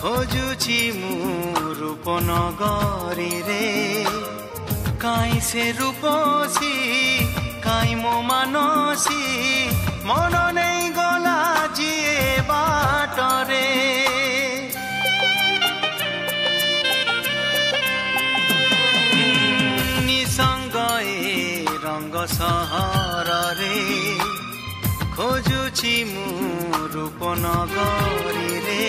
खोजुछि मु रूप नगरी रे काई से रूपसी काई मो मानसी मन नहीं गला जिए बाट रे निसंगए रंग सहर रे खोजुछि मु रूप नगरी रे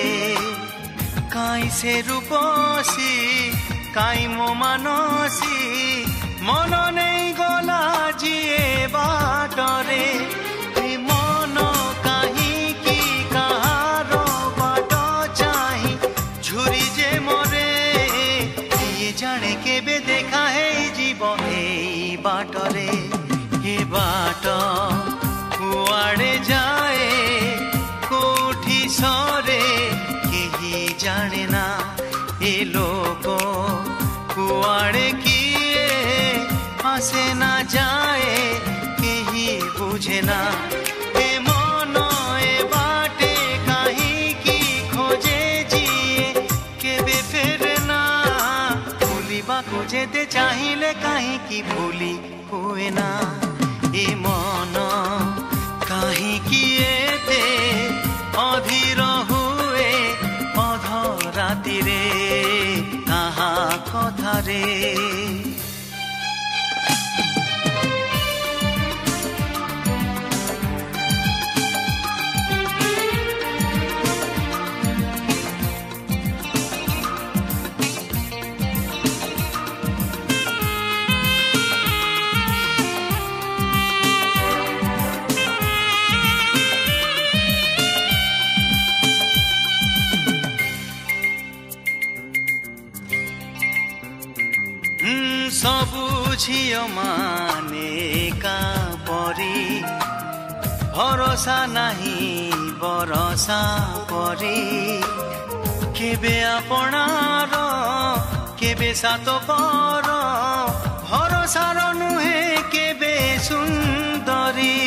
काई से रूपसी काई मो मानसी मन नहीं गला जिए बाट रे मन काहीकि कहार बाट चाही झुरी जे मरे ये जाने केबे देखा है जीव ए बाट रे ए बाट कुआड़े जाए कोठी सरे केही जाने ना ए लोक कुआड़े किए आसे ना जाए केही बुझे ना ए मन ए बाटे काहीकि खोजे जिए केबे फेरे ना भूलिबाकु जेते चाहिले काहीकि भूली हुए ना ए मन काहीकि एते अधीर हुए अध राति रे कहा कथा रे। सबु झियो माने का परी भरोसा नहीं बरसा परी केबे आपणार केबे सात पर भरोसार नुहे केबे सुंदरी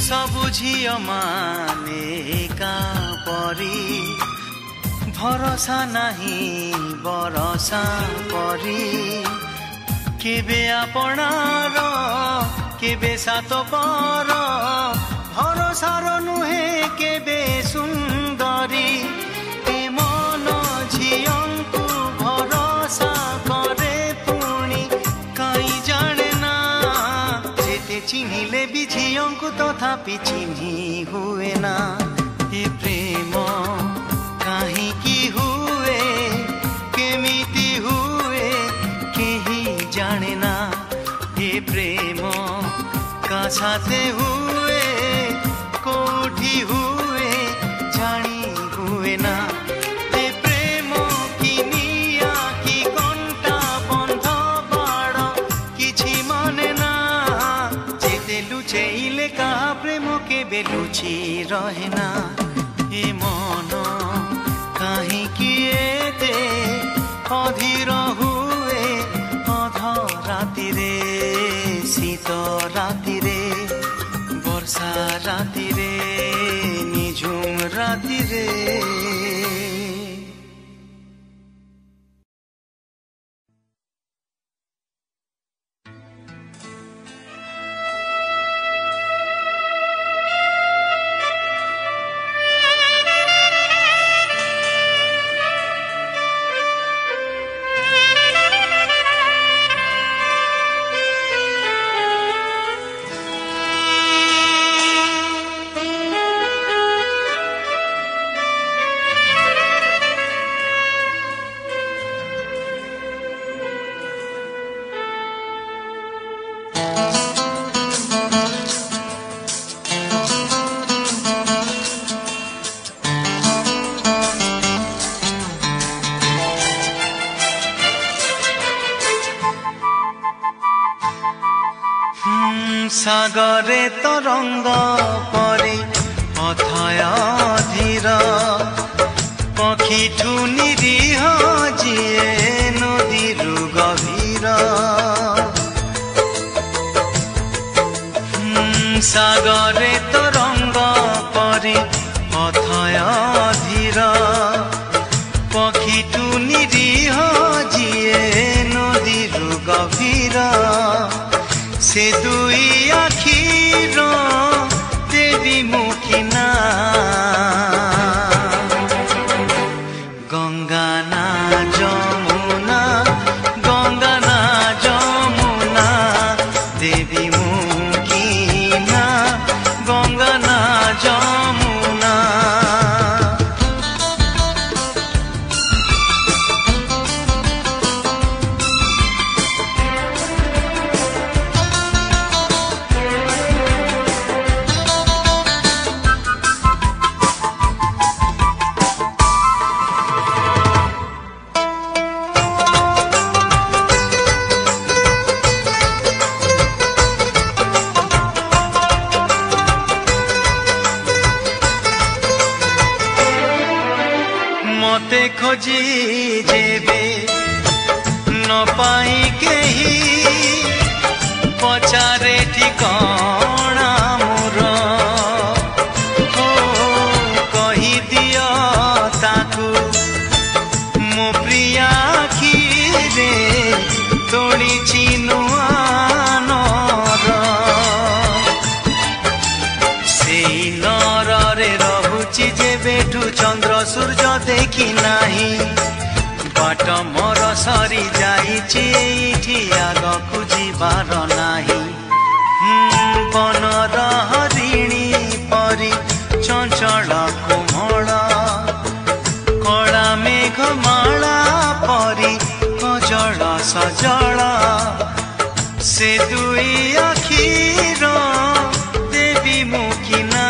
सबु झियो माने का परी भरोसा नहीं बरसा परी केबे आपणार केबे सात पर भरोसार नुहे केबे सुंदरी ए मन झियंकु भरोसा करे पुणी कई जाने ना जेते चिन्हिले भी झियंकु तथापि चिन्हि हुए ना ए प्रेम काहे की हुए केमिति हुए केही जाने ना ए प्रेम का साथे हुए कोठी हुए जानी हुए ना ए प्रेम की निया की कंटा बंध बाड़ किछि मने ना जेते लुचेइले का प्रेम केबे लुचि रहे ना ए मन काहे की एते अधीर हुए अध राति रे शीत राति रे वर्षा राति रे निझुम राति रे सागरे तरंग परी अथय धीर पक्षीठू निरीह जिए नदीरु गभीर सागरे तरंग परी अथय धीर पक्षीठू निरीह जिए नदीरु गभीर से दुई आखिर देवी मुखिना गंगा ना जमुना गंगा ना जमुना देवी मुखिना गंगा ना जमुना मते खोजी जेबे न पाई केही पचारे ठिकाना मोर हो कही दियो ताकू मो प्रिया आखिरे तोड़ी चिनुआ नर सेई नरे रहुची जेबेठू चंद्र सूर्य देखी नाही बाट मोर सरी जाइछि आगकू जीवार नाही बनर हरिणी परी चंचल कोमल कला मेघमाला परी कजल सजल से दुई आखिर देवी मुखिना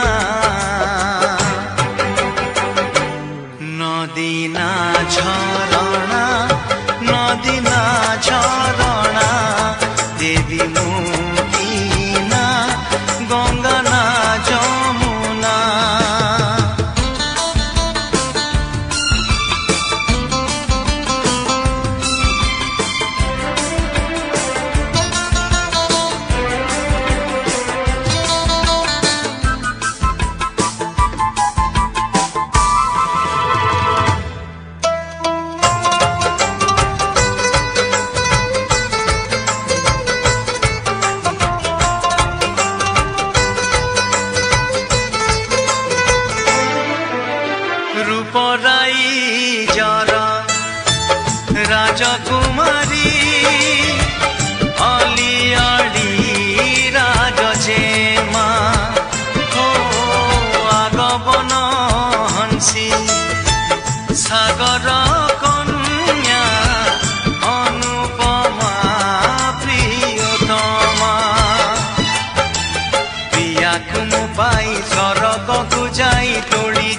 नदीना झरणा देवी मु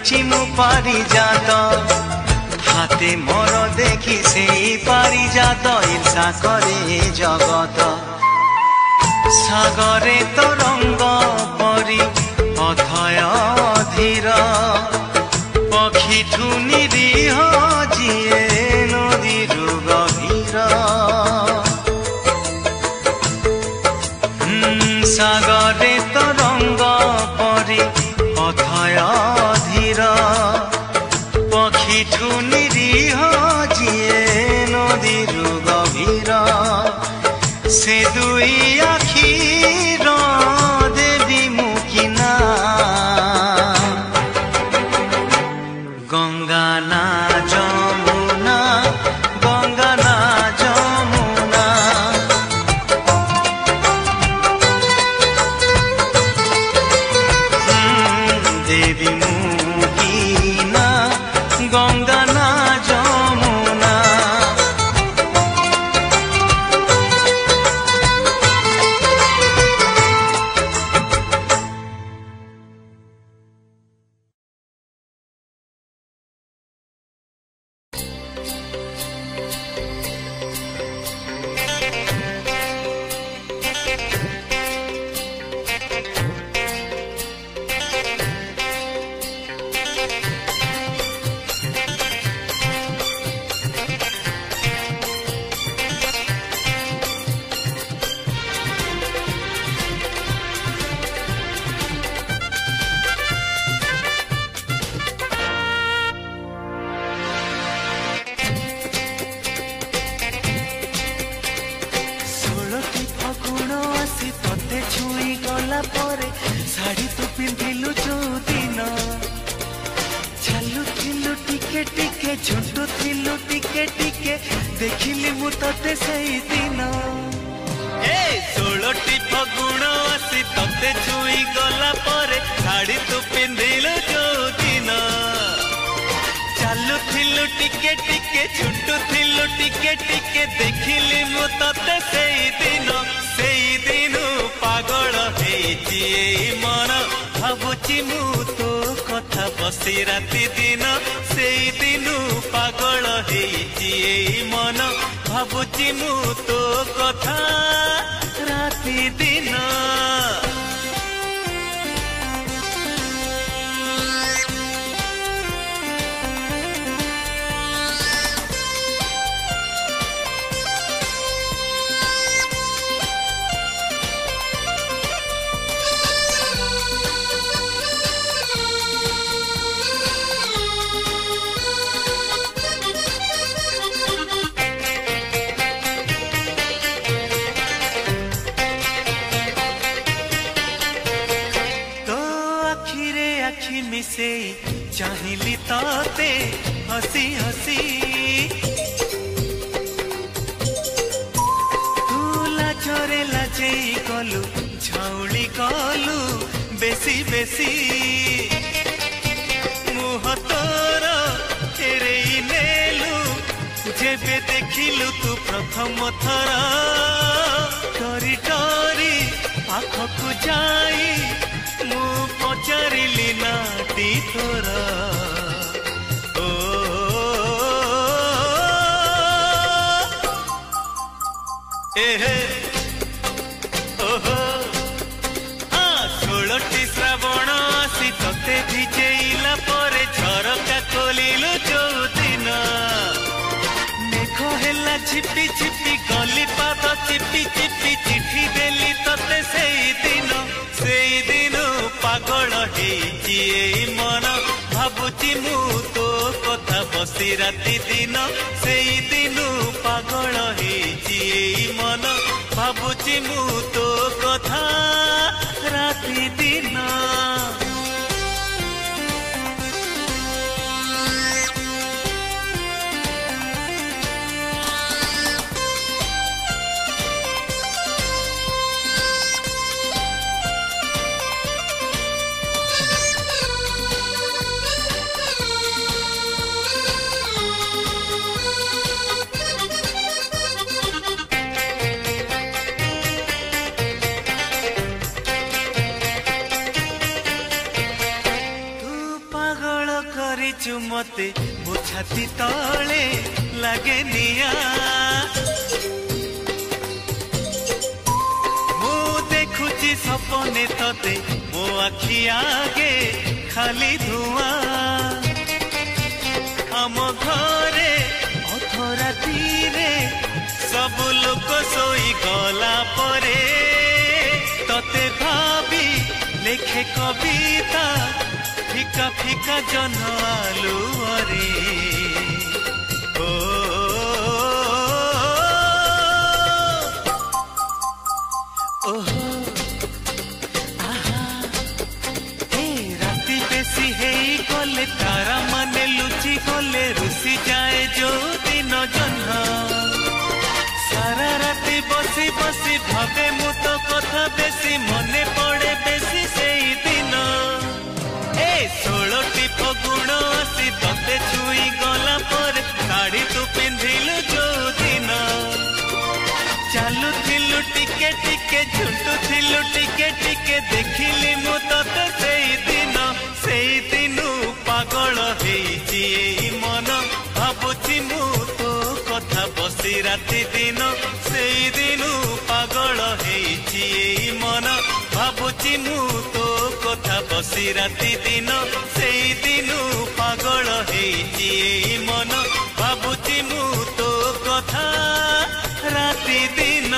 ଖୋଜୁଛି ମୁଁ ପାରିଜାତ ହାତେ ମୋର ଦେଖି ସେଇ ପାରିଜାତ ଇର୍ଷା କରେ ଜଗତ ସାଗରେ ତରଙ୍ଗ ପରି ଅଥୟ ଧୀର ପକ୍ଷୀଠୁ ନିରୀହ ଯିଏ ନଦୀରୁ ଗଭୀର ସାଗରେ ତରଙ୍ଗ ପରି ଅଥୟ ଧୀର ପକ୍ଷୀଠୁ ନିରୀହ ଯିଏ ନଦୀରୁ ଗଭୀର ସେ ଦୁଇ ଆଖିର ଦେବୀ ମୁଁ କିନା ଗଙ୍ଗା ନା ଯମୁନା ଗଙ୍ଗା ନା ଯମୁନା ଦେବୀ ମୁଁ କିନା ଗଙ୍ଗା ନା ଯମୁନା देखिली मु तते सही दिन ए 16टी फगुण आसी तते छुई गला परे साड़ी तू पिंधिलु जो दिन चालू थिलु टिके टिके छुटू थिलु टिके टिके देखिली मु तते सही दिन पागल हेची एई मन भाबुची मु तो कथा बसी राति दिन सेई दिनु पागल हेची एई मन भाबुची मु तो कथा राति दिन मिसे चाहिली ताते हसी हसी तू लाजरे लाजे गलु झाउली गलु बेसी बेसी मुह तोर तेरे नेलु जेबे देखिलु तू प्रथम थर डरी डरी पाखकु जाई मु पचारिली नाती तोरा ओ एहे ओहो 16टी श्रावण आसी तते भिजेइला परे झरका खोलिलु जोदिन मेघ हेला छिपी छिपी गली पाद चिपी चिपी चिठी देली तते सेई दिन पागल हेची एई मन भाबुची मु तो कथा बसी राति दिन सेई दिनु पागल हेची एई मन भाबुची मु तो कथा राति दिन मारिचु मते मो छाती तले लागे निया मु देखुची सपने तते मो आखि आगे खाली धुआं आम घरे अधराती सब लोक सोई गला परे तते भाभी लेखे कविता फिका फिका जन आलुअरे ओ ओहो आहा ए राती बेसी हेई गले तारा माने लुचि गले रुसी जाए जो दिन जन्ह सारा राती बसी बसी भावे मु तो कथा बेसी मने पड़े बेसी सेई दिन ए 16टी फगुण आसी तते छुई गला पर साड़ी तू पिंधिलु जो दिन चालू थिलु टिके टिके झुंटू थिलु टिके टिके देखिली मु तते सेई दिनु पागल हेइची एई मन भाबुची मु तो कथा बसी राति दिन सेई दिनु पागल हेइची एई मन भाबुची मु तो कथा बसी राति दिन सेई दिनु पागल हेइची एई मन भाबुची मु तो कथा राति दिन